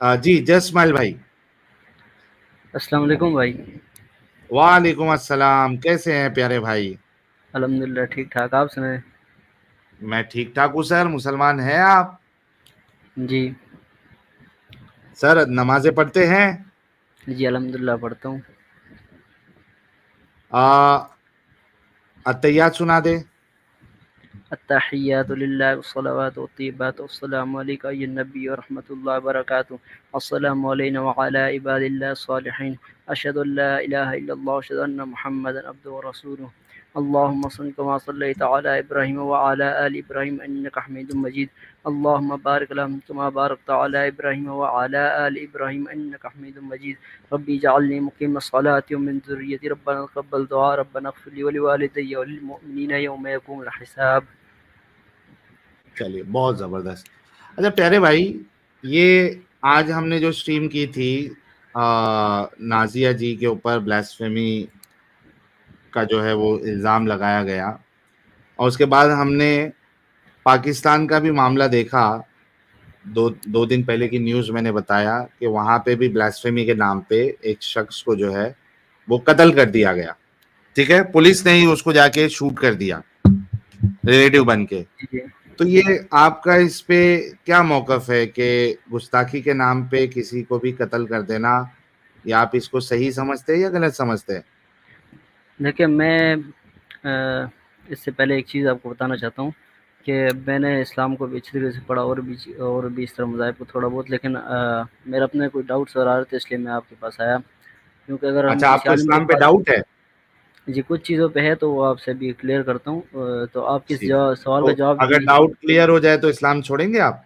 जी जसमाइल भाई। अस्सलाम वालेकुम भाई। वालेकुम अस्सलाम, कैसे हैं प्यारे भाई? अल्हम्दुलिल्लाह ठीक ठाक, आप सुनाएं। मैं ठीक ठाक हूँ सर। मुसलमान हैं आप? जी। सर नमाजें पढ़ते हैं? जी अल्हम्दुलिल्लाह पढ़ता हूँ। आ, अत्तहियात सुना दे। अत्तहिय्यातु लिल्लाहि वस्सलावातु वत्तय्यिबातु वस्सलामु अलैका अय्युहन नबी व रहमतुल्लाहि व बरकातुहू। अस्सलामु अलैना व अला इबादिल्लाहिस सालिहीन। अशहदु अन ला इलाहा इल्लल्लाह व अशहदु अन्ना मुहम्मदन अब्दुहु व रसूलुहू। अल्लाहुम्मा सल्लि कमा सल्लैता अला इब्राहीम व अला आलि इब्राहीम इन्नका हमीदुम मजीद। अल्लाहुम्मा बारिक अला कमा बारकता अला इब्राहीम व अला आलि इब्राहीम इन्नका हमीदुम मजीद। रब्बी जअलनी मुक़ीमस सलाति व मिन ज़ुर्रिय्यति रब्बना तक़ब्बल दुआ रब्बना इग़फ़िर ली व लिवालिदैया व लिल-मुअमिनीना यौम यक़ूमुल हिसाब। चलिए, बहुत जबरदस्त। अच्छा प्यारे भाई, ये आज हमने जो स्ट्रीम की थी नाजिया जी के ऊपर ब्लास्फेमी का जो है वो इल्जाम लगाया गया, और उसके बाद हमने पाकिस्तान का भी मामला देखा। दो दो दिन पहले की न्यूज मैंने बताया कि वहां पे भी ब्लास्फेमी के नाम पे एक शख्स को जो है वो कत्ल कर दिया गया। ठीक है, पुलिस ने ही उसको जाके शूट कर दिया, रिलेटिव बन के। जी। तो ये आपका इस पे क्या मौकफ है कि गुस्ताखी के नाम पे किसी को भी कत्ल कर देना, या आप इसको सही समझते हैं या गलत समझते हैं? देखिए मैं इससे पहले एक चीज़ आपको बताना चाहता हूँ कि मैंने इस्लाम को भी अच्छी तरीके से पढ़ा और भी इस तरह मज़ाहिब को थोड़ा बहुत, लेकिन मेरे अपने कोई डाउट्स और आ रहे थे, इसलिए मैं आपके पास आया। क्योंकि अगर हम अच्छा, किसी आपको आलिम के इस्लाम पे पास डाउट है? जी कुछ चीज़ों पे है तो वो आपसे भी क्लियर करता हूँ। तो आप किस जी, सवाल तो का जवाब अगर दीजिए। डाउट क्लियर हो जाए तो इस्लाम छोड़ेंगे आप?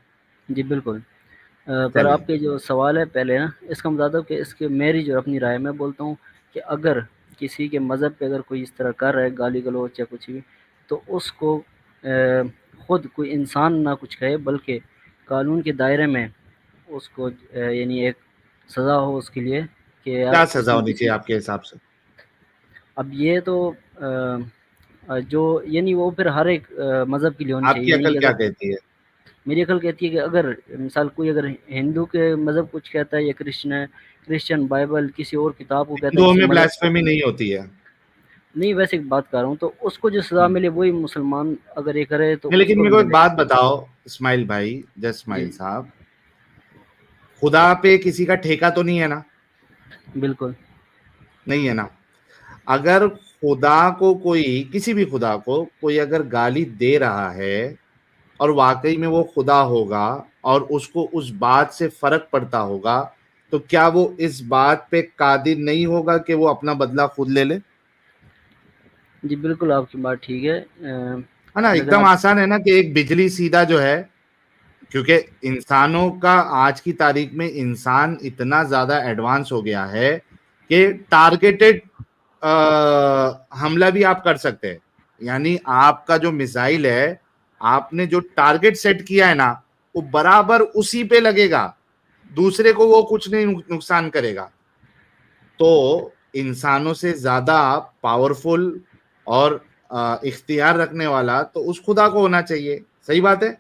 जी बिल्कुल। पर चलिए। आपके जो सवाल है पहले ना, इसका मतलब कि इसके मेरी जो अपनी राय मैं बोलता हूँ कि अगर किसी के मज़हब पे अगर कोई इस तरह कर रहा है गाली गलौच या कुछ भी, तो उसको खुद कोई इंसान ना कुछ कहे, बल्कि कानून के दायरे में उसको यानी एक सज़ा हो उसके लिए कि क्या यार सजा इसने होनी चाहिए किसी, आपके हिसाब से? अब ये तो जो यानी वो फिर हर एक मज़हब के लिए होनी आपकी चाहिए। यानी अकल कि क्या अगर कहती है? मेरी अकल कहती है कि अगर मिसाल कोई अगर हिंदू के मज़हब कुछ कहता है या क्रिश्चियन बाइबल किसी और किताब को कहता है हिंदुओं किसी में मज़हब को, ब्लास्फेमी नहीं होती है। नहीं वैसे एक बात कर रहा हूँ, तो उसको जो सज़ा मिले वही मुसलमान अगर ये करे तो नहीं, लेकिन उसको मेरे भी को एक मिले। बात बताओ इस्माइल भाई, जी जसमाइल साहब, खुदा पे किसी का ठेका तो नहीं है ना? बिल्कुल। नहीं है ना? अगर खुदा को कोई, किसी भी खुदा को कोई अगर गाली दे रहा है और वाकई में वो खुदा होगा और उसको उस बात से फर्क पड़ता होगा, तो क्या वो इस बात पे कादिर नहीं होगा कि वो अपना बदला खुद ले ले? जी बिल्कुल आपकी बात ठीक है। है ना? लेकिन एकदम अब आसान है ना कि एक बिजली सीधा जो है, क्योंकि इंसानों का आज की तारीख में इंसान इतना ज्यादा एडवांस हो गया है कि टारगेटेड हमला भी आप कर सकते हैं। यानी आपका जो मिसाइल है, आपने जो टारगेट सेट किया है ना, वो बराबर उसी पे लगेगा, दूसरे को वो कुछ नहीं नुकसान करेगा। तो इंसानों से ज्यादा पावरफुल और इख्तियार रखने वाला तो उस खुदा को होना चाहिए। सही बात है।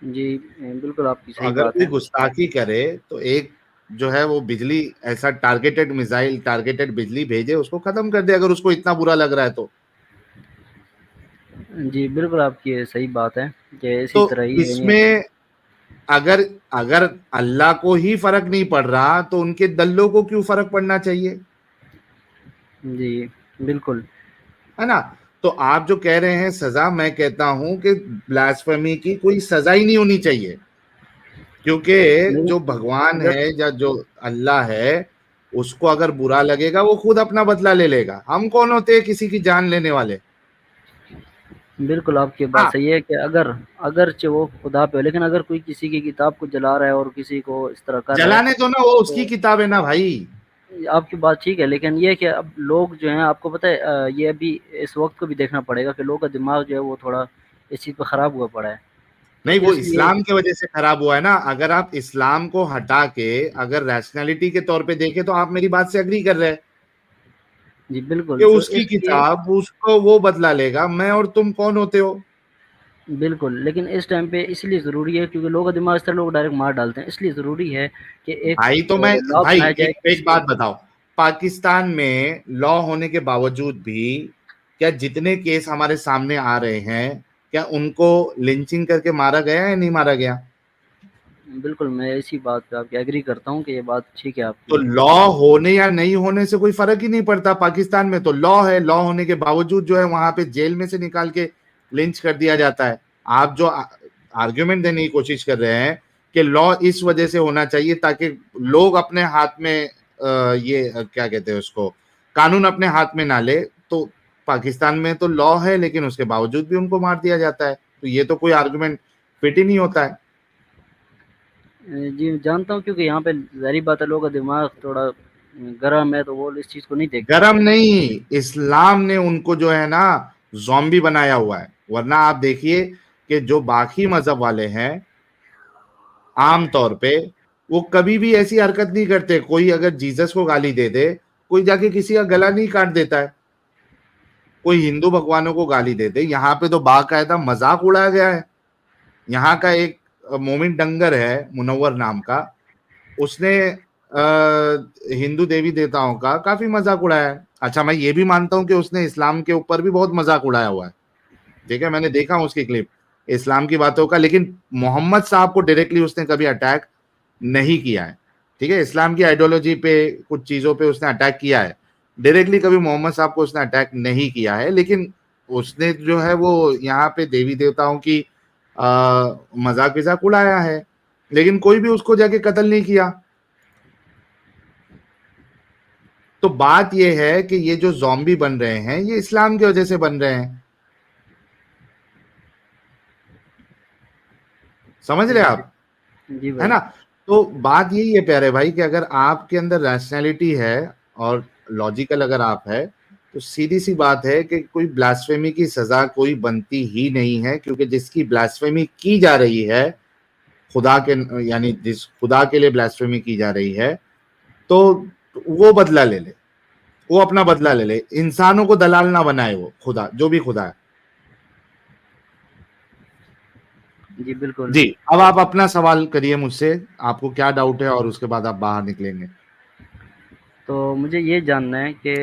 जी बिल्कुल आपकी तो सही अगर बात कोई है। गुस्ताखी करे तो एक जो है वो बिजली, ऐसा टारगेटेड मिसाइल, टारगेटेड बिजली भेजे, उसको खत्म कर दे, अगर उसको इतना बुरा लग रहा है तो। जी बिल्कुल आपकी ये सही बात है कि इसी तो तरह ही यानी। इसमें अगर अगर अल्लाह को ही फर्क नहीं पड़ रहा तो उनके दल्लों को क्यों फर्क पड़ना चाहिए? जी बिल्कुल। है ना? तो आप जो कह रहे हैं सजा, मैं कहता हूं कि ब्लास्फेमी की कोई सजा ही नहीं होनी चाहिए, क्योंकि नहीं जो भगवान अगर है या जो अल्लाह है, उसको अगर बुरा लगेगा वो खुद अपना बदला ले लेगा। हम कौन होते हैं किसी की जान लेने वाले? बिल्कुल आपकी बात हाँ, सही है कि अगर अगरचे वो खुदा पे हो, लेकिन अगर कोई किसी की किताब को जला रहा है और किसी को इस तरह कर रहा है जलाने दो ना, वो उसकी तो किताब है ना भाई। आपकी बात ठीक है। लेकिन ये है कि अब लोग जो हैं आपको पता है ये अभी इस वक्त को भी देखना पड़ेगा कि लोगों का दिमाग जो है वो थोड़ा इस चीज़ पर ख़राब हुआ पड़ा है। तो नहीं, वो इसलिए इस्लाम की वजह से खराब हुआ है ना। अगर आप इस्लाम को हटा के अगर रैशनैलिटी के तौर पे देखें तो आप मेरी बात से अग्री कर रहे हैं जी कि बिल्कुल। तो उसकी इसलिए किताब, उसको वो बदला लेगा। मैं और तुम कौन होते हो? बिल्कुल, लेकिन इस टाइम पे इसलिए ज़रूरी है क्योंकि लोगों का दिमाग इस तरह लोग डायरेक्ट मार डालते हैं, इसलिए ज़रूरी है कि एक भाई तो मैं लॉ भाई बनाया जाए एक कि एक इसको। बात बताओ, पाकिस्तान में लॉ होने के बावजूद भी क्या जितने केस हमारे सामने आ रहे हैं, क्या उनको लिंचिंग करके मारा गया या नहीं मारा गया? बिल्कुल, मैं इसी बात पे आपकी एग्री करता हूँ कि ये बात ठीक है तो आपकी। लॉ होने या नहीं होने से कोई फर्क ही नहीं पड़ता। पाकिस्तान में तो लॉ है, लॉ होने के बावजूद जो है वहां पे जेल में से निकाल के लिंच कर दिया जाता है। आप जो आर्ग्यूमेंट देने की कोशिश कर रहे हैं कि लॉ इस वजह से होना चाहिए ताकि लोग अपने हाथ में क्या कहते हैं उसको, कानून अपने हाथ में ना ले, तो पाकिस्तान में तो लॉ है लेकिन उसके बावजूद भी उनको मार दिया जाता है, तो ये तो कोई आर्गुमेंट फिट ही नहीं होता है। जी, जानता हूँ क्योंकि यहाँ पे ज़ाहिर बात है लोगों का दिमाग थोड़ा गर्म है, तो वो इस चीज़ को नहीं देखते। गरम नहीं, इस्लाम ने उनको जो है ना ज़ॉम्बी बनाया हुआ है। वरना आप देखिए कि जो बाकी मजहब वाले हैं आम तौर पे वो कभी भी ऐसी हरकत नहीं करते। कोई अगर जीसस को गाली दे दे, कोई जाके किसी का गला नहीं काट देता है। कोई हिंदू भगवानों को गाली दे दे, यहाँ पे तो बाकायदा मजाक उड़ाया गया है। यहाँ का एक मोमिन डंगर है मुनव्वर नाम का, उसने हिंदू देवी देवताओं का काफी मजाक उड़ाया है। अच्छा, मैं ये भी मानता हूं कि उसने इस्लाम के ऊपर भी बहुत मजाक उड़ाया हुआ है, ठीक है, मैंने देखा हूं उसकी क्लिप इस्लाम की बातों का, लेकिन मोहम्मद साहब को डायरेक्टली उसने कभी अटैक नहीं किया है। ठीक है, इस्लाम की आइडियोलॉजी पे कुछ चीजों पे उसने अटैक किया है, डायरेक्टली कभी मोहम्मद साहब को उसने अटैक नहीं किया है। लेकिन उसने जो है वो यहाँ पे देवी देवताओं की मजाक विजाक उड़ाया है, लेकिन कोई भी उसको जाके कत्ल नहीं किया। तो बात यह है कि ये जो ज़ॉम्बी बन रहे हैं ये इस्लाम की वजह से बन रहे हैं। समझ रहे आप? जी है भाई। ना? तो बात यही है प्यारे भाई कि अगर आपके अंदर रैशनैलिटी है और लॉजिकल अगर आप है, तो सीधी सी बात है कि कोई ब्लास्फेमी की सजा कोई बनती ही नहीं है, क्योंकि जिसकी ब्लास्फेमी की जा रही है खुदा के, यानी जिस खुदा के लिए ब्लास्फेमी की जा रही है, तो वो बदला ले ले, वो अपना बदला ले ले। इंसानों को दलाल ना बनाए, वो खुदा जो भी खुदा है। जी बिल्कुल। जी, अब आप अपना सवाल करिए मुझसे, आपको क्या डाउट है, और उसके बाद आप बाहर निकलेंगे। तो मुझे ये जानना है कि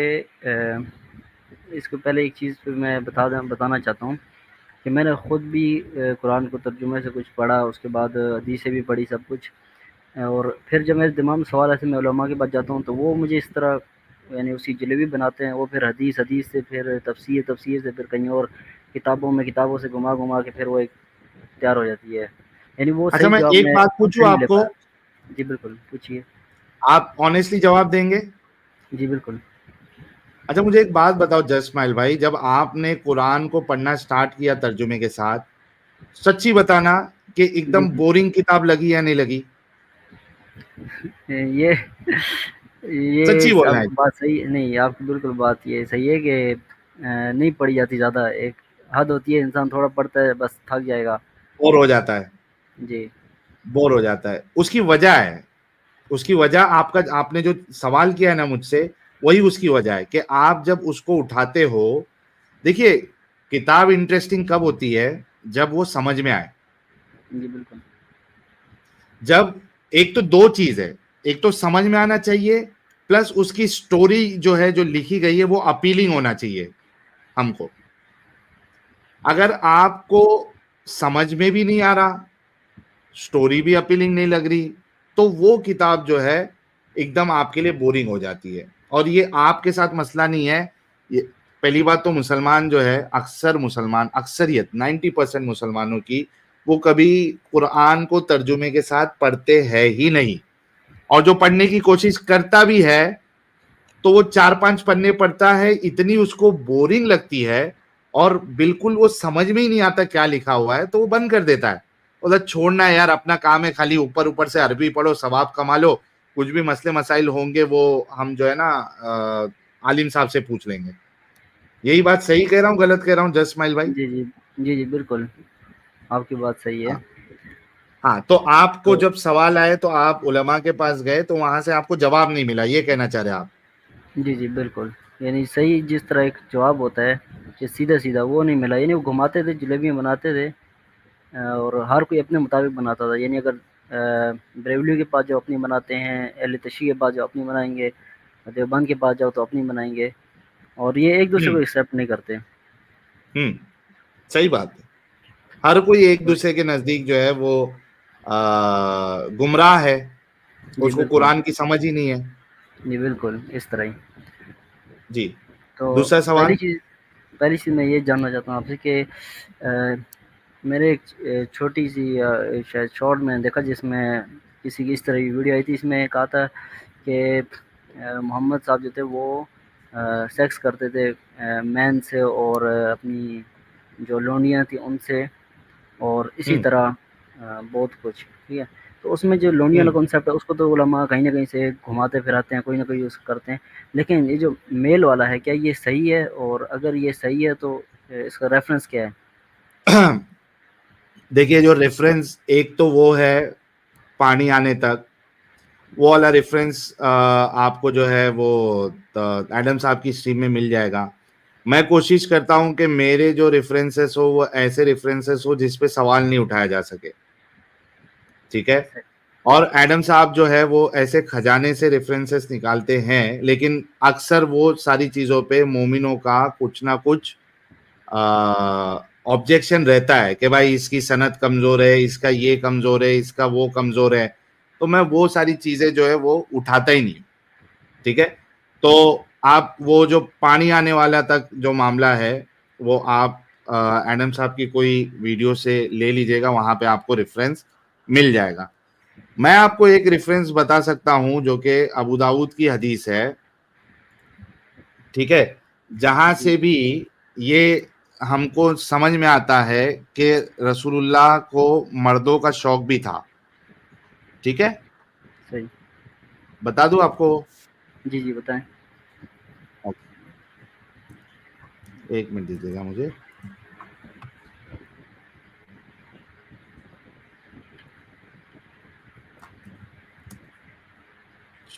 इसको पहले एक चीज़ पे मैं बताना चाहता हूँ कि मैंने ख़ुद भी कुरान को तर्जुमे से कुछ पढ़ा, उसके बाद हदीसें भी पढ़ी सब कुछ। और फिर जब मेरे दिमाग में सवाल ऐसे मैं उलमा के पास जाता हूँ तो वो मुझे इस तरह यानी उसकी जलेबी बनाते हैं। वो फिर हदीस से फिर तफसीर से फिर कहीं और किताबों से घुमा के फिर वो एक तैयार हो जाती है। यानी वो अच्छा, सही मैं जवाब एक मैं बात खुद पूछूं से नहीं ले आपको, पाया। जी बिल्कुल, पूछिए। आप ऑनेस्टली जवाब देंगे? जी बिल्कुल। अच्छा, मुझे एक बात बताओ जस्ट स्माइल भाई, जब आपने कुरान को पढ़ना स्टार्ट किया तर्जुमे के साथ, सच्ची बताना कि जी, एकदम जी। बोरिंग किताब लगी या नहीं लगी? ये ये सच्ची बोलना है। आपकी बात सही नहीं, आपकी बिल्कुल बात ये सही है कि नहीं पढ़ी जाती ज़्यादा। एक हद होती है, इंसान थोड़ा पढ़ता है बस थक जाएगा। बोर हो जाता है, जी। बोर हो जाता है। उसकी वजह है, उसकी वजह आपका, आपने जो सवाल किया है ना मुझसे, वही उसकी वजह है कि आप जब उसको उठाते हो, देखिए किताब इंटरेस्टिंग कब होती है, जब वो समझ में आए। जी बिल्कुल। जब, एक तो दो चीज है, एक तो समझ में आना चाहिए, प्लस उसकी स्टोरी जो है जो लिखी गई है वो अपीलिंग होना चाहिए हमको। अगर आपको समझ में भी नहीं आ रहा, स्टोरी भी अपीलिंग नहीं लग रही, तो वो किताब जो है एकदम आपके लिए बोरिंग हो जाती है। और ये आपके साथ मसला नहीं है। ये पहली बात तो मुसलमान जो है, अक्सर मुसलमान, अक्सरियत 90% मुसलमानों की, वो कभी कुरान को तर्जुमे के साथ पढ़ते हैं ही नहीं। और जो पढ़ने की कोशिश करता भी है तो वो 4-5 पन्ने पढ़ता है, इतनी उसको बोरिंग लगती है और बिल्कुल वो समझ में ही नहीं आता क्या लिखा हुआ है, तो वो बंद कर देता है। बोला छोड़ना है यार, अपना काम है, खाली ऊपर ऊपर से अरबी पढ़ो, सवाब कमा लो, कुछ भी मसले मसाइल होंगे वो हम जो है ना आलिम साहब से पूछ लेंगे। यही बात सही कह रहा हूँ, गलत कह रहा हूँ जस्ट स्माइल भाई? जी, जी। जी, जी, बिल्कुल, आपकी बात सही है। हाँ। हाँ, तो आपको तो जब सवाल आए तो आप उलमा के पास गए तो वहां से आपको जवाब नहीं मिला, ये कहना चाह रहे हैं आप? जी, जी, बिल्कुल। यानी सही जिस तरह एक जवाब होता है कि सीधा-सीधा वो नहीं मिला, यानी वो घुमाते थे, जलेबियाँ बनाते थे, और हर कोई अपने मुताबिक बनाता था। यानी अगर बरेलवी के पास जाओ अपनी बनाते हैं, अहले तशय्युह के पास जाओ अपनी बनाएंगे, देवबंद के पास जाओ तो अपनी बनाएंगे, और ये एक दूसरे को एक्सेप्ट नहीं करते। सही बात है। हर कोई एक दूसरे के नजदीक जो है वो गुमराह है, उसको कुरान की समझ ही नहीं है। जी बिल्कुल, इस तरह ही। जी, तो दूसरा सवाल। पहली चीज़ मैं ये जानना चाहता हूँ आपसे कि मेरे एक छोटी सी शायद शॉर्ट मैंने देखा जिसमें किसी की इस तरह की वीडियो आई थी। इसमें कहा था कि मोहम्मद साहब जो थे वो सेक्स करते थे मैन से और अपनी जो लोनियाँ थी उनसे, और इसी तरह बहुत कुछ, ठीक है। तो उसमें जो लोनिया वाला कॉन्सेप्ट है उसको तो उलमा कहीं ना कहीं से घुमाते फिराते हैं, कोई ना कोई यूज़ करते हैं, लेकिन ये जो मेल वाला है क्या ये सही है, और अगर ये सही है तो इसका रेफरेंस क्या है? देखिए, जो रेफरेंस एक तो वो है पानी आने तक, वो वाला रेफरेंस आपको जो है वो एडम साहब की स्ट्रीम में मिल जाएगा। मैं कोशिश करता हूं कि मेरे जो रेफरेंसेस हो वो ऐसे रेफरेंसेस हो जिस पे सवाल नहीं उठाया जा सके, ठीक है। और एडम साहब जो है वो ऐसे खजाने से रेफरेंसेस निकालते हैं, लेकिन अक्सर वो सारी चीजों पे मोमिनों का कुछ ना कुछ ऑब्जेक्शन रहता है कि भाई इसकी सनद कमजोर है, इसका ये कमजोर है, इसका वो कमजोर है। तो मैं वो सारी चीजें जो है वो उठाता ही नहीं, ठीक है। तो आप वो जो पानी आने वाला तक जो मामला है वो आप एडम साहब की कोई वीडियो से ले लीजिएगा, वहां पे आपको रेफरेंस मिल जाएगा। मैं आपको एक रेफरेंस बता सकता हूं जो कि अबू दाऊद की हदीस है, ठीक है, जहां से भी ये हमको समझ में आता है कि रसूलुल्लाह को मर्दों का शौक भी था, ठीक है। सही। बता दूं आपको? जी जी बताएं। एक मिनट दीजिएगा मुझे।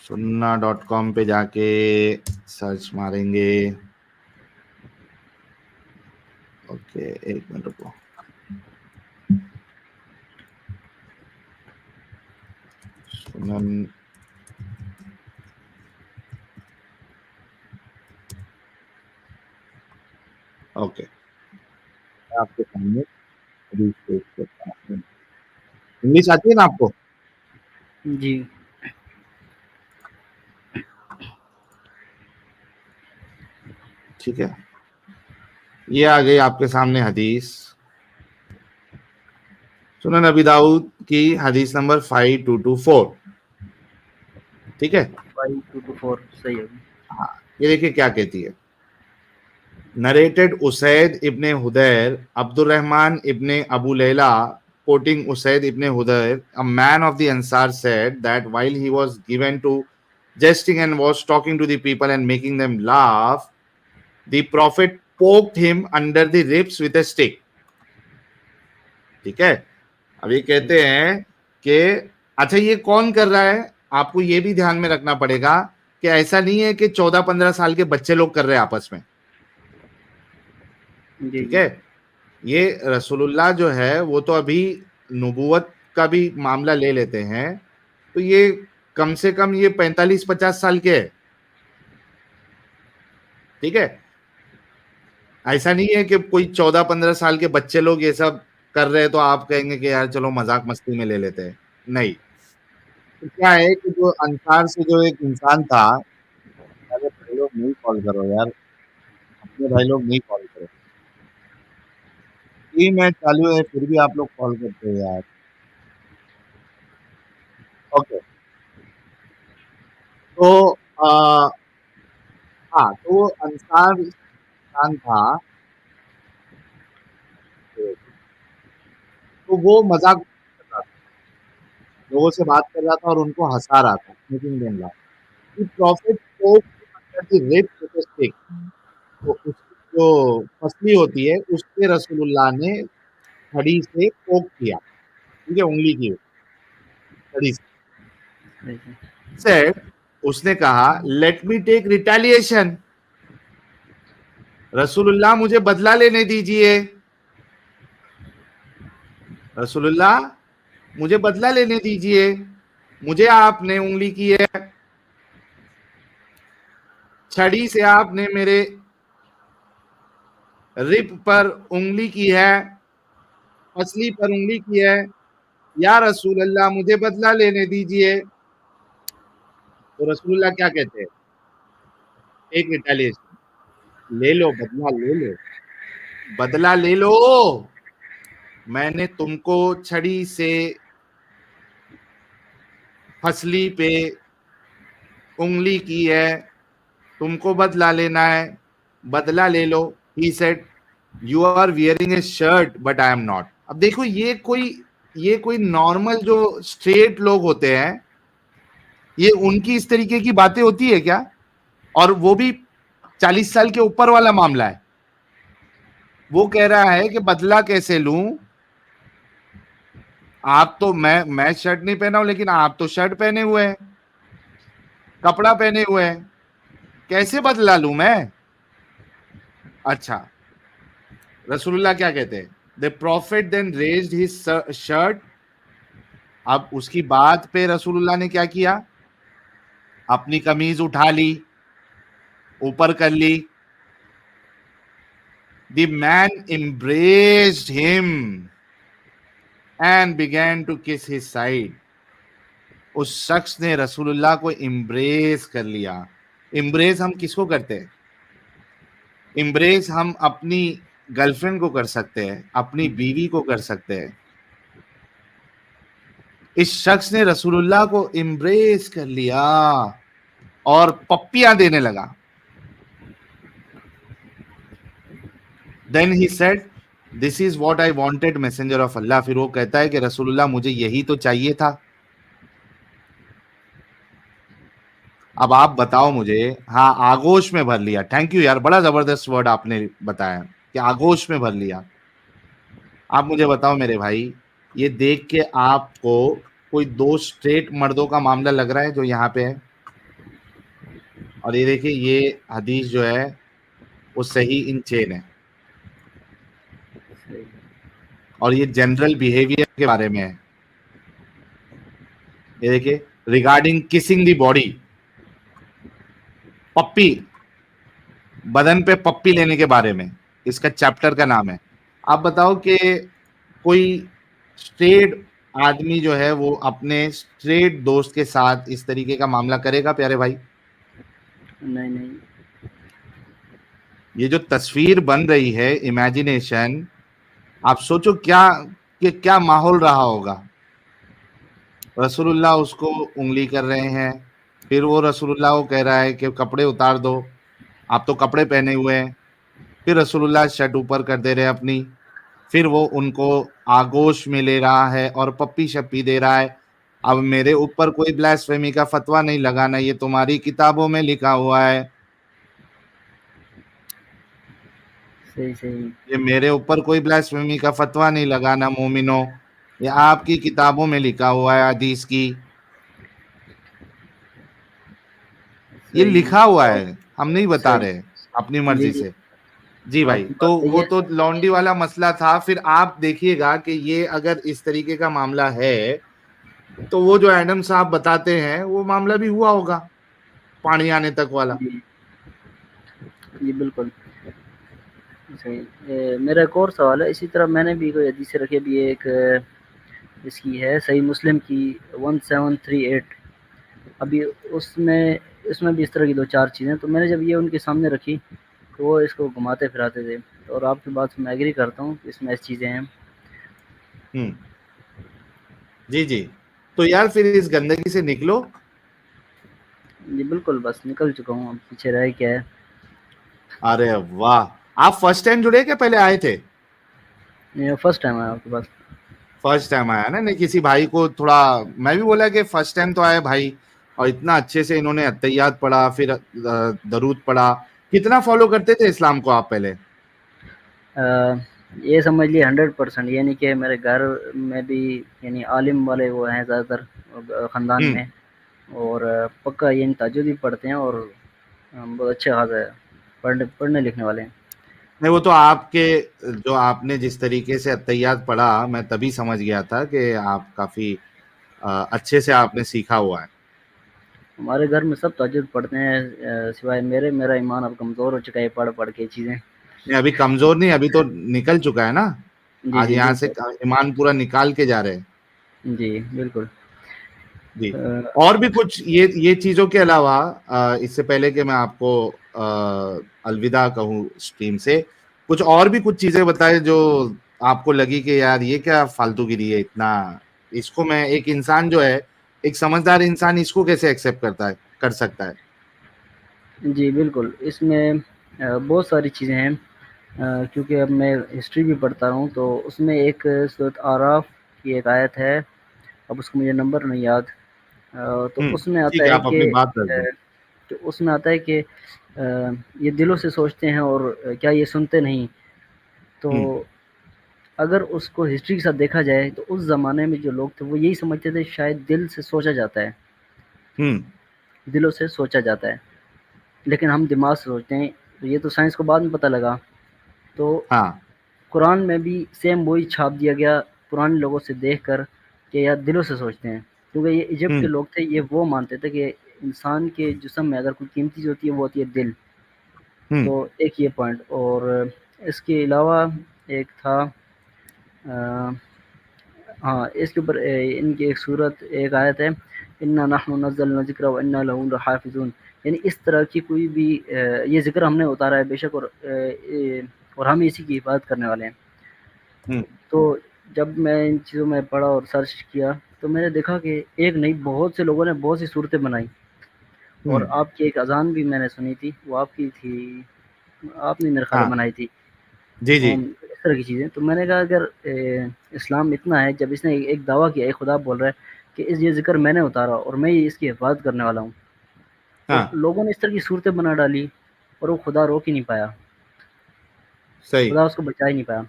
sunnah.com पे जाके सर्च मारेंगे। ओके, एक मिनट रुको। सुनन ओके, आपके सामने इंग्लिश आती है ना आपको? जी ठीक है, ये आ गई आपके सामने हदीस, सुनन अबी दाऊद की हदीस नंबर 5224, ठीक है। 5224 सही है। हाँ, ये देखिए क्या कहती है। Narrated Usaid ibn Hudair Abdurrahman ibn Abu Laila quoting Usaid ibn Hudayr, a man of the Ansar, said that while he was given to jesting and was talking to the people and making them laugh, the Prophet poked him under the ribs with a stick. ठीक है। अब ये कहते हैं कि अच्छा ये कौन कर रहा है, आपको ये भी ध्यान में रखना पड़ेगा कि ऐसा नहीं है कि 14-15 साल के बच्चे लोग कर रहे हैं आपस में, ठीक है। ये रसूलुल्लाह जो है वो तो अभी नबूवत का भी मामला ले लेते हैं तो ये कम से कम ये 45-50 साल के है, ठीक है। ऐसा नहीं है कि कोई 14-15 साल के बच्चे लोग ये सब कर रहे हैं तो आप कहेंगे कि यार चलो मजाक मस्ती में ले लेते हैं, नहीं। तो क्या है कि जो अंसार से जो एक इंसान था, अरे भाई लोग नहीं कॉल करो यार, अपने भाई लोग नहीं कॉल करो, ये मैच चालू है फिर भी आप लोग कॉल करते हो यार। ओके, तो हाँ, तो वो अंसार इंसान था, तो वो मजाक कर रहा था, लोगों से बात कर रहा था और उनको हंसा रहा था, मेकिंग देम लाफ। प्रॉफिट को रेप स्टिक, तो उसकी जो पसली होती है उसके रसूलुल्लाह ने छड़ी से पोक किया, ठीक है, उंगली की छड़ी से। उसने कहा लेट मी टेक रिटेलिएशन, रसूलुल्लाह मुझे बदला लेने दीजिए। रसूलुल्लाह मुझे बदला लेने दीजिए, मुझे आपने उंगली की है, छड़ी से आपने मेरे रिब पर उंगली की है, पसली पर उंगली की है, या रसूल अल्लाह मुझे बदला लेने दीजिए। तो रसूलुल्लाह क्या कहते हैं? एक रिटेलिएशन, ले लो बदला ले लो, बदला ले लो। मैंने तुमको छड़ी से फसली पे उंगली की है, तुमको बदला लेना है, बदला ले लो। He said you are wearing a shirt but I am not. अब देखो ये कोई नॉर्मल जो स्ट्रेट लोग होते हैं, ये उनकी इस तरीके की बातें होती है क्या? और वो भी 40 साल के ऊपर वाला मामला है। वो कह रहा है कि बदला कैसे लूं, आप तो मैं शर्ट नहीं पहना हूं, लेकिन आप तो शर्ट पहने हुए हैं, कपड़ा पहने हुए हैं, कैसे बदला लूं मैं? अच्छा, रसूलुल्लाह क्या कहते हैं? The prophet then raised his shirt. अब उसकी बात पे रसूलुल्लाह ने क्या किया? अपनी कमीज उठा ली, ऊपर कर ली। The man embraced him and began to kiss his side। उस शख्स ने रसूलुल्लाह को इम्ब्रेस कर लिया। इम्ब्रेस हम किसको करते हैं? इम्ब्रेस हम अपनी गर्लफ्रेंड को कर सकते हैं, अपनी बीवी को कर सकते हैं। इस शख्स ने रसूलुल्लाह को इम्ब्रेस कर लिया और पप्पियां देने लगा। Then he said this is what I wanted messenger of Allah. फिर वो कहता है कि रसूलुल्लाह मुझे यही तो चाहिए था। अब आप बताओ मुझे। हाँ, आगोश में भर लिया। थैंक यू यार, बड़ा जबरदस्त वर्ड आपने बताया कि आगोश में भर लिया। आप मुझे बताओ मेरे भाई, ये देख के आपको कोई दो स्ट्रेट मर्दों का मामला लग रहा है जो यहाँ पे है? और ये देखिए, ये हदीस जो है वो सही इन चेन है, और ये जनरल बिहेवियर के बारे में है। ये देखिए, रिगार्डिंग किसिंग दी बॉडी, पप्पी, बदन पे पप्पी लेने के बारे में इसका चैप्टर का नाम है। आप बताओ कि कोई स्ट्रेट आदमी जो है वो अपने स्ट्रेट दोस्त के साथ इस तरीके का मामला करेगा प्यारे भाई? नहीं नहीं। ये जो तस्वीर बन रही है, इमेजिनेशन, आप सोचो क्या कि क्या माहौल रहा होगा। रसूलुल्लाह उसको उंगली कर रहे हैं, फिर वो रसूलुल्लाह को कह रहा है कि कपड़े उतार दो, आप तो कपड़े पहने हुए हैं। फिर रसूलुल्लाह शर्ट ऊपर कर दे रहे हैं अपनी, फिर वो उनको आगोश में ले रहा है और पप्पी शप्पी दे रहा है। अब मेरे ऊपर कोई ब्लास्फेमी का फतवा नहीं लगाना, ये तुम्हारी किताबों में लिखा हुआ है। सही सही। ये मेरे ऊपर कोई ब्लास्फेमी का फतवा नहीं लगाना मोमिनो, ये आपकी किताबों में लिखा हुआ है हदीस की, ये सही। लिखा हुआ है, हम नहीं बता सही। रहे अपनी जी मर्जी जी। से। जी भाई, आपकी तो बात सही वो है। तो लॉन्डी वाला मसला था। फिर आप देखिएगा कि ये अगर इस तरीके का मामला है, तो वो जो एडम साहब बताते हैं वो मामला भी हुआ होगा, पानी आने तक वाला। जी जी बिल्कुल सही। मेरा एक और सवाल है, इसी तरह मैंने भी कोई हदीस रखी भी एक इसकी है सही मुस्लिम की 1738। अभी उसमें इसमें भी इस तरह की दो चार चीज़ें, तो मैंने जब ये उनके सामने रखी तो वो इसको घुमाते फिराते थे। और आपकी बात से मैं एग्री करता हूँ कि इसमें ऐसी चीज़ें हैं। हम्म। जी जी। तो यार फिर इस गंदगी से निकलो। जी बिल्कुल, बस निकल चुका हूँ, अब पीछे रह क्या है। अरे वाह, आप फर्स्ट टाइम जुड़े क्या पहले आए थे? ये फर्स्ट टाइम आया आपके पास। फर्स्ट टाइम आया ना? नहीं, किसी भाई को थोड़ा मैं भी बोला कि फर्स्ट टाइम तो आए भाई, और इतना अच्छे से इन्होंने अत्तहियात पढ़ा, फिर दरूद पढ़ा। कितना फॉलो करते थे इस्लाम को आप पहले? ये समझ लिए 100%, यानी कि मेरे घर में भी यानी आलिम वाले वो हैं ज़्यादातर ख़ानदान हम्म। में। और पक्का यानी तहज्जुद भी पढ़ते हैं और बहुत अच्छे खासा है, पढ़ने पढ़ने लिखने वाले हैं। नहीं, वो तो आपके जो आपने जिस तरीके से अत्तहियात पढ़ा, मैं तभी समझ गया था कि आप काफी अच्छे से आपने सीखा हुआ है। हमारे घर में सब तहज्जुद पढ़ते हैं, सिवाय मेरे। मेरा ईमान अब कमज़ोर हो चुका है पढ़ पढ़ के चीज़ें। नहीं, अभी कमजोर नहीं, अभी तो निकल चुका है ना। जी आज जी यहाँ से बिल्कुल। ईमान पूरा निकाल के जा रहे हैं। जी बिल्कुल। जी। अ, और भी कुछ ये चीजों के अलावा इससे पहले कि मैं आपको अलविदा कहूँ स्ट्रीम से, कुछ और भी कुछ चीजें बताएं जो आपको लगी कि यार ये क्या फालतूगिरी है इतना, इसको मैं एक इंसान जो है, एक समझदार इंसान इसको कैसे एक्सेप्ट करता है, कर सकता है। जी बिल्कुल, इसमें बहुत सारी चीज़ें हैं। क्योंकि अब मैं हिस्ट्री भी पढ़ता हूँ, तो उसमें एक सूरत आराफ की एक आयत है, अब उसका मुझे नंबर नहीं याद। तो उसमें ठीक आता है, है आप कि अपनी बात रख दें। तो उसमें आता है कि ये दिलों से सोचते हैं और क्या ये सुनते नहीं। तो हम्म। अगर उसको हिस्ट्री के साथ देखा जाए तो उस ज़माने में जो लोग थे वो यही समझते थे शायद दिल से सोचा जाता है, हम्म। दिलों से सोचा जाता है, लेकिन हम दिमाग से सोचते हैं। तो ये तो साइंस को बाद में पता लगा। तो हाँ। कुरान में भी सेम वही छाप दिया गया पुराने लोगों से देखकर कि यार दिलों से सोचते हैं। क्योंकि ये इजिप्ट के हम्म। लोग थे, ये वो मानते थे कि इंसान के जिस्म में अगर कोई कीमती चीज़ होती है वो होती है दिल। हम्म। तो एक ये पॉइंट, और इसके अलावा एक था हाँ, इसके ऊपर इनकी एक सूरत एक आयत है, इन्ना नहनु नज़्ज़लना ज़िक्रा व इन्ना लहू लहाफ़िज़ून। यानी इस तरह की कोई भी ये ज़िक्र हमने उतारा है बेशक, और हम इसी की हिफाज़त करने वाले हैं। हम्म। तो जब मैं इन चीज़ों में पढ़ा और सर्च किया तो मैंने देखा कि एक नहीं बहुत से लोगों ने बहुत सी सूरतें बनाई। और हम्म। आपकी एक अज़ान भी मैंने सुनी थी, वो आपकी थी, आपने मेरे ख़्याल में हाँ। बनाई थी। जी जी। इस तरह की चीज़ें, तो मैंने कहा अगर इस्लाम इतना है, जब इसने एक दावा किया, एक खुदा बोल रहा है कि इस ये ज़िक्र मैंने उतारा और मैं ही इसकी हिफाज़त करने वाला हूँ, और हाँ। लोगों ने इस तरह की सूरतें बना डाली और वो खुदा रोक ही नहीं पाया, सही। खुदा उसको बचा ही नहीं पाया।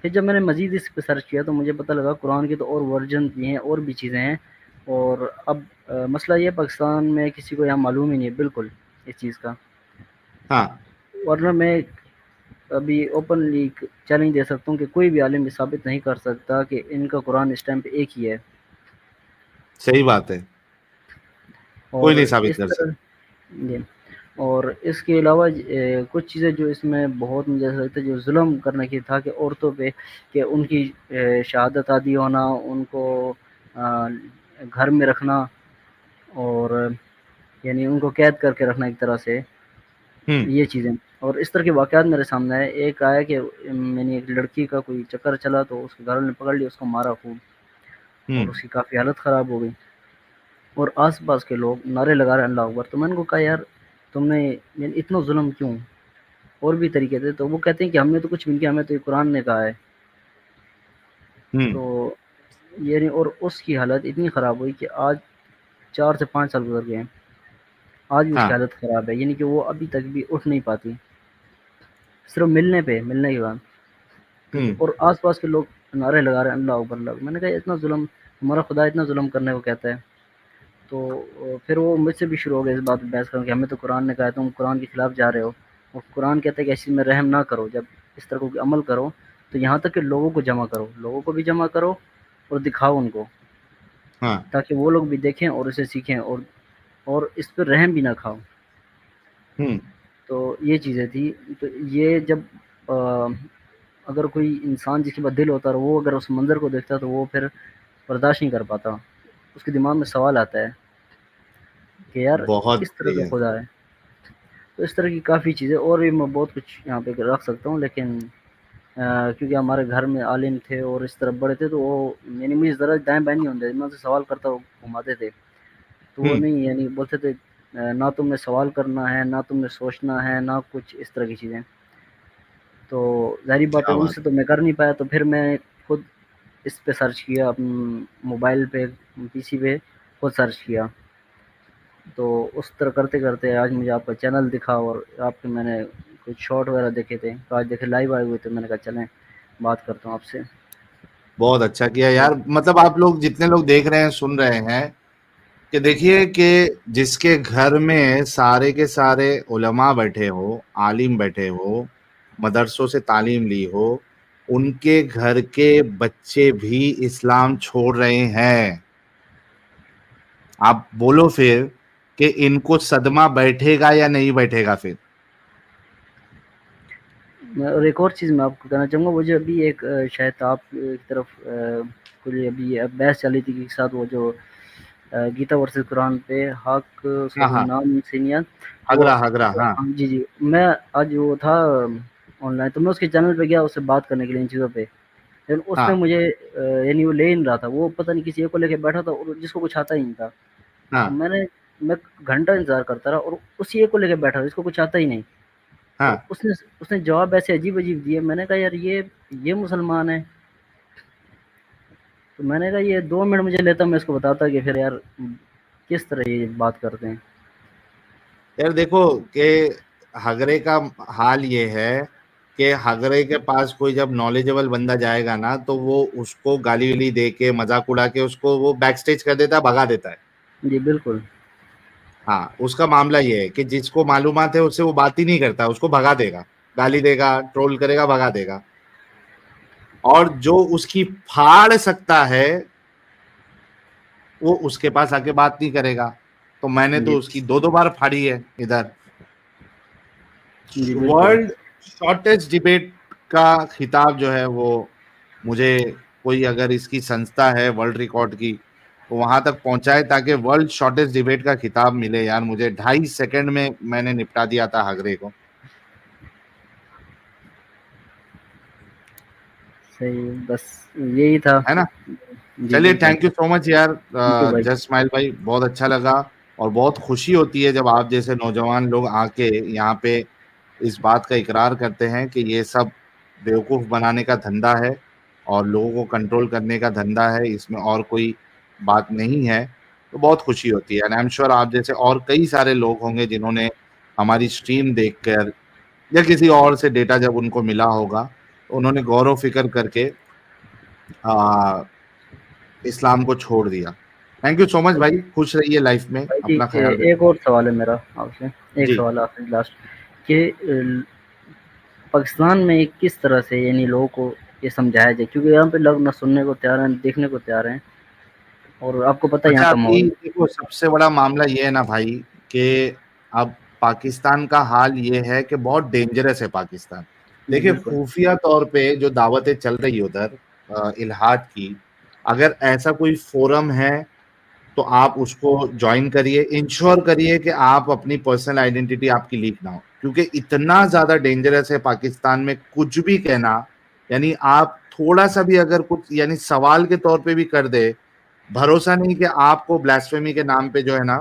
फिर जब मैंने मज़ीद इस पे सर्च किया तो मुझे पता लगा कुरान के तो और वर्जन भी हैं और भी चीज़ें हैं। और अब मसला ये है, पाकिस्तान में किसी को यहाँ मालूम ही नहीं है बिल्कुल इस चीज़ का। हाँ। वरना मैं अभी ओपनली चैलेंज दे सकता हूँ कि कोई भी आलिम ये साबित नहीं कर सकता कि इनका कुरान इस टाइम पे एक ही है। सही बात है, कोई और नहीं साबित इस कर तरह सकता। जी, और इसके अलावा कुछ चीज़ें जो इसमें बहुत मुझे ऐसा लगता है जो जुल्म करने की था कि औरतों पे, कि उनकी शहादत आदि होना, उनको घर में रखना, और यानी उनको कैद करके रखना एक तरह से, हम्म। ये चीज़ें। और इस तरह के वाक़यात मेरे सामने आए। एक आया कि मैंने एक लड़की का कोई चक्कर चला तो उसके घरवालों ने पकड़ लिया, उसको मारा खूब, और हम्म। उसकी काफ़ी हालत ख़राब हो गई। और आस-पास के लोग नारे लगा रहे हैं अल्लाह अकबर। तो मैंने उनको कहा यार तुमने यानी इतना जुल्म क्यों? और भी तरीके थे। तो वो कहते हैं कि हमने तो कुछ भी नहीं किया, हमें तो ये कुरान ने कहा है। हम्म। तो यानी और उसकी हालत इतनी ख़राब हुई कि आज 4 से 5 साल गुज़र गए हैं। आज भी उसकी हाँ। हालत ख़राब है, यानी कि वो अभी तक भी उठ नहीं पाती, सिर्फ़ मिलने के बाद। तो हम्म। और आस-पास के लोग नारे लगा रहे हैं अल्लाह अकबर अल्लाह अकबर। मैंने कहा इतना जुल्म, हमारा खुदा इतना जुल्म करने को कहता है। तो फिर वो मुझसे भी शुरू हो गए इस बात पे बहस करना कि हमें तो कुरान ने कहा है, तुम कुरान के खिलाफ जा रहे हो। और कुरान कहता है कि ऐसी में रहम ना करो, जब इस तरह को अमल करो तो यहाँ तक कि लोगों को जमा करो, लोगों को भी जमा करो और दिखाओ उनको, हाँ। ताकि वो लोग भी देखें और उसे सीखें, और इस पर रहम भी ना खाओ। हम्म। तो ये चीज़ें थी। तो ये जब अगर कोई इंसान जिसके पास दिल होता है, वो अगर उस मंज़र को देखता है तो वो फिर बर्दाश्त नहीं कर पाता। उसके दिमाग में सवाल आता है कि यार बहुत किस तरह का बढ़िया। खुदा है। तो इस तरह की काफ़ी चीज़ें और भी मैं बहुत कुछ यहाँ पे रख सकता हूँ, लेकिन क्योंकि हमारे घर में आलिम थे और इस तरफ बड़े थे, तो वो यानी मुझे ज़रा दाएँ-बाएँ नहीं होने देते, मैं उनसे सवाल करता वो घुमाते थे। तो वो हम्म। नहीं, यानी बोलते थे ना तुमने सवाल करना है, ना तुमने सोचना है, ना कुछ इस तरह की चीज़ें। तो ज़ाहिर-सी बात है क्या बात। उनसे तो मैं कर नहीं पाया, तो फिर मैं खुद इस पे सर्च किया, मोबाइल पे, पीसी पे खुद सर्च किया। तो उस तरह करते-करते आज मुझे आपका चैनल दिखा और आपके मैंने कुछ शॉर्ट वगैरह देखे थे, तो आज देखे लाइव आए हुए थे, मैंने कहा चलें बात करता हूँ आपसे। बहुत अच्छा किया तो यार, मतलब आप लोग जितने लोग देख रहे हैं सुन रहे हैं कि देखिए कि जिसके घर में सारे के सारे उलमा बैठे हो, आलिम बैठे हो, मदरसों से तालीम ली हो, उनके घर के बच्चे भी इस्लाम छोड़ रहे हैं। आप बोलो फिर कि इनको सदमा बैठेगा या नहीं बैठेगा फिर? और एक और चीज़ मैं आपको कहना चाहूँगा, वो जो अभी एक शायद आप की तरफ कोई अभी बहस चली थी कि साथ वो जो गीता वर्सेस कुरान पे हक, उसका हाँ कोई हाँ, नाम से नहीं याद, वो हगरा हगरा, हाँ हाँ जी जी, मैं आज वो था ऑनलाइन, तो मैं उसके चैनल पे गया उससे बात करने के लिए इन चीज़ों पे, लेकिन उसमें हाँ मुझे यानी वो ले नहीं रहा था, वो पता नहीं किसी एक को लेके बैठा था और जिसको कुछ आता ही नहीं था। तो हाँ मैं घंटा इंतज़ार करता रहा और उसी एक को लेके बैठा था जिसको कुछ आता ही नहीं। और हाँ। उसने उसने जवाब ऐसे अजीब-अजीब दिए, मैंने कहा यार ये मुसलमान है। तो मैंने कहा ये 2 मिनट मुझे लेता, मैं इसको बताता कि फिर यार किस तरह ये बात करते हैं। यार देखो कि हगरे का हाल ये है कि हगरे के पास कोई जब नॉलेजेबल बंदा जाएगा ना, तो वो उसको गाली वाली दे के मजाक उड़ा के उसको वो बैक स्टेज कर देता है, भगा देता है। जी, बिल्कुल। हाँ, उसका मामला ये है कि जिसको मालूमात है उससे वो बात ही नहीं करता, उसको भगा देगा, गाली देगा, ट्रोल करेगा, भगा देगा। और जो उसकी फाड़ सकता है वो उसके पास आके बात नहीं करेगा। तो मैंने तो जी, उसकी दो दो बार फाड़ी है इधर। जी, बिल्कुल। वर्ल्ड शॉर्टेस्ट डिबेट का खिताब जो है वो मुझे, कोई अगर इसकी संस्था है वर्ल्ड रिकॉर्ड की, तो वहां तक पहुंचाए ताकि वर्ल्ड शॉर्टेस्ट डिबेट का खिताब मिले। यार मुझे 2.5 सेकंड में मैंने निपटा दिया था हगरे को। सही, बस यही था। है ना? जी, चलिए, बिल्कुल। थैंक यू सो मच यार, थैंक यू भाई। जस्ट स्माइल भाई, बहुत अच्छा लगा। और बहुत खुशी होती है जब आप जैसे नौजवान लोग आके यहाँ पे इस बात का इकरार करते हैं कि ये सब बेवकूफ बनाने का धंधा है और लोगों को कंट्रोल करने का धंधा है, इसमें और कोई बात नहीं है। तो बहुत खुशी होती है। एंड आई एम श्योर आप जैसे और कई सारे लोग होंगे जिन्होंने हमारी स्ट्रीम देखकर या किसी और से डेटा जब उनको मिला होगा, तो उन्होंने गौर व फिक्र करके आ, इस्लाम को छोड़ दिया। थैंक यू सो मच भाई, खुश रहिए लाइफ में, भाई जी, अपना ख्याल एक रखिए। और सवाल है मेरा आपसे, एक जी। सवाल आखिरी लास्ट, कि पाकिस्तान में किस तरह से यानी लोगों को ये समझाया जाए, क्योंकि यहाँ पे लोग ना सुनने को तैयार हैं, देखने को तैयार हैं, और आपको पता है यहाँ अच्छा, का अभी माहौल। देखो सबसे बड़ा मामला ये है ना भाई कि अब पाकिस्तान का हाल ये है कि बहुत डेंजरस है पाकिस्तान। जी, देखिए, बिल्कुल। खुफिया तौर पे जो दावतें चल रही उधर इल्हाद की, अगर ऐसा कोई फोरम है तो आप उसको ज्वाइन करिए। इंश्योर करिए कि आप अपनी पर्सनल आइडेंटिटी आपकी लीक ना हो, क्योंकि इतना ज्यादा डेंजरस है पाकिस्तान में कुछ भी कहना। यानी आप थोड़ा सा भी अगर कुछ यानी सवाल के तौर पे भी कर दे, भरोसा नहीं कि आपको ब्लास्फेमी के नाम पे जो है ना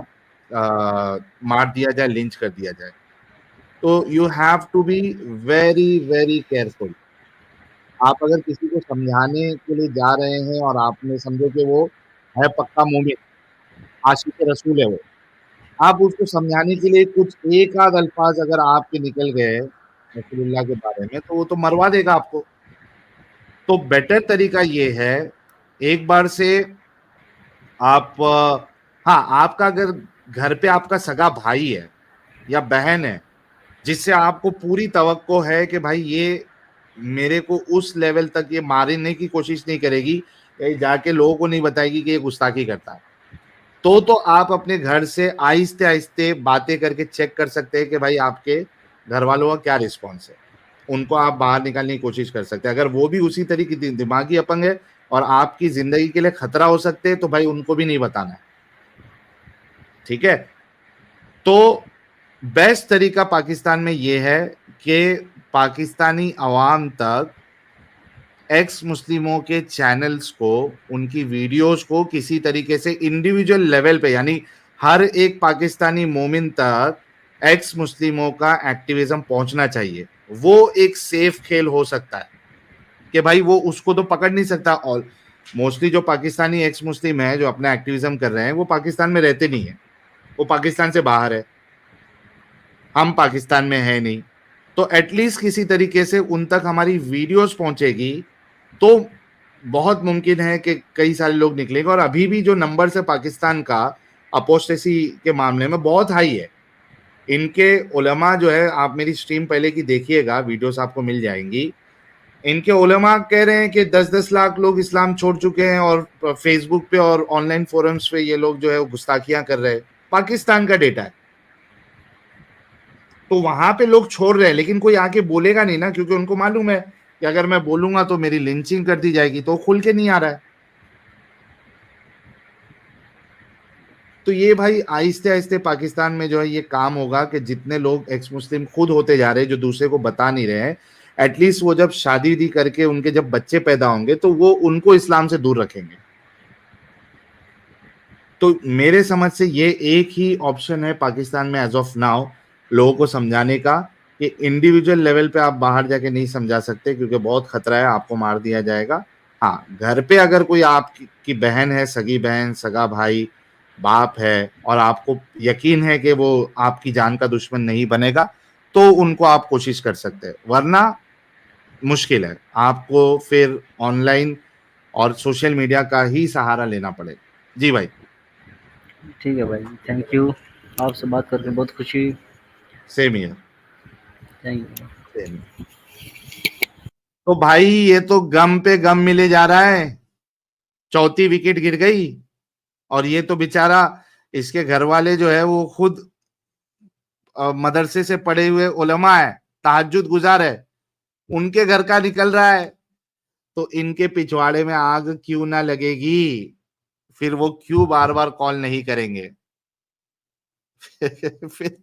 मार दिया जाए, लिंच कर दिया जाए। तो you have to be very very careful. आप अगर किसी को समझाने के लिए जा रहे हैं और आपने समझो कि वो है पक्का मोमिन, आशिक रसूल है वो, आप उसको समझाने के लिए कुछ एक आध अल्फाज अगर आपके निकल गए रसूलुल्लाह के बारे में, तो वो तो मरवा देगा आपको। तो बेटर तरीका ये है, एक बार से आप हाँ, आपका अगर घर पे आपका सगा भाई है या बहन है जिससे आपको पूरी तवक्को है कि भाई ये मेरे को उस लेवल तक ये मारने की कोशिश नहीं करेगी, कहीं जाके लोगों को नहीं बताएगी कि ये गुस्ताखी करता है, तो आप अपने घर से आहिस्ते आहिस्ते बातें करके चेक कर सकते हैं कि भाई आपके घर वालों का क्या रिस्पॉन्स है। उनको आप बाहर निकालने की कोशिश कर सकते हैं। अगर वो भी उसी तरीके दिमागी अपंग है और आपकी जिंदगी के लिए खतरा हो सकते हैं, तो भाई उनको भी नहीं बताना है। ठीक है? तो बेस्ट तरीका पाकिस्तान में यह है कि पाकिस्तानी अवाम तक एक्स मुस्लिमों के चैनल्स को, उनकी वीडियोस को किसी तरीके से इंडिविजुअल लेवल पे, यानी हर एक पाकिस्तानी मोमिन तक एक्स मुस्लिमों का एक्टिविज्म पहुंचना चाहिए। वो एक सेफ खेल हो सकता है कि भाई वो उसको तो पकड़ नहीं सकता। और मोस्टली जो पाकिस्तानी एक्स मुस्लिम है जो अपना एक्टिविज्म कर रहे हैं वो पाकिस्तान में रहते नहीं है, वो पाकिस्तान से बाहर है, हम पाकिस्तान में है नहीं। तो एटलीस्ट किसी तरीके से उन तक हमारी वीडियोस पहुंचेगी तो बहुत मुमकिन है कि कई सारे लोग निकलेंगे। और अभी भी जो नंबर है पाकिस्तान का अपोस्टेसी के मामले में बहुत हाई है। इनके उलमा जो है, आप मेरी स्ट्रीम पहले की देखिएगा, वीडियोस आपको मिल जाएंगी। इनके उलमा कह रहे हैं कि 10-10 लाख लोग इस्लाम छोड़ चुके हैं, और फेसबुक पे और ऑनलाइन फोरम्स पे ये लोग जो है वो गुस्ताखियां कर रहे हैं। पाकिस्तान का डेटा है, तो वहां पे लोग छोड़ रहे हैं, लेकिन कोई आके बोलेगा नहीं ना, क्योंकि उनको मालूम है कि अगर मैं बोलूंगा तो मेरी लिंचिंग कर दी जाएगी, तो खुल के नहीं आ रहा है। तो ये भाई आहिस्ते आहिस्ते पाकिस्तान में जो है ये काम होगा कि जितने लोग एक्स मुस्लिम खुद होते जा रहे हैं, जो दूसरे को बता नहीं रहे हैं, एटलीस्ट वो जब शादी दी करके उनके जब बच्चे पैदा होंगे तो वो उनको इस्लाम से दूर रखेंगे। तो मेरे समझ से ये एक ही ऑप्शन है पाकिस्तान में एज ऑफ नाउ, लोगों को समझाने का कि इंडिविजुअल लेवल पे आप बाहर जाके नहीं समझा सकते, क्योंकि बहुत खतरा है, आपको मार दिया जाएगा। हाँ, घर पे अगर कोई आपकी बहन है, सगी बहन, सगा भाई, बाप है, और आपको यकीन है कि वो आपकी जान का दुश्मन नहीं बनेगा, तो उनको आप कोशिश कर सकते हैं, वरना मुश्किल है, आपको फिर ऑनलाइन और सोशल मीडिया का ही सहारा लेना पड़ेगा। जी भाई। ठीक है भाई, थैंक यू, आपसे बात करके बहुत खुशी हुई। Same year. Thank you. Same. तो भाई ये तो गम पे गम मिले जा रहा है, चौथी विकेट गिर गई, और ये तो बेचारा, इसके घर वाले जो है वो खुद मदरसे से पढ़े हुए उलमा है, तहज्जुद गुजार है, उनके घर का निकल रहा है, तो इनके पिछवाड़े में आग क्यों ना लगेगी, फिर वो क्यों बार बार कॉल नहीं करेंगे। फिर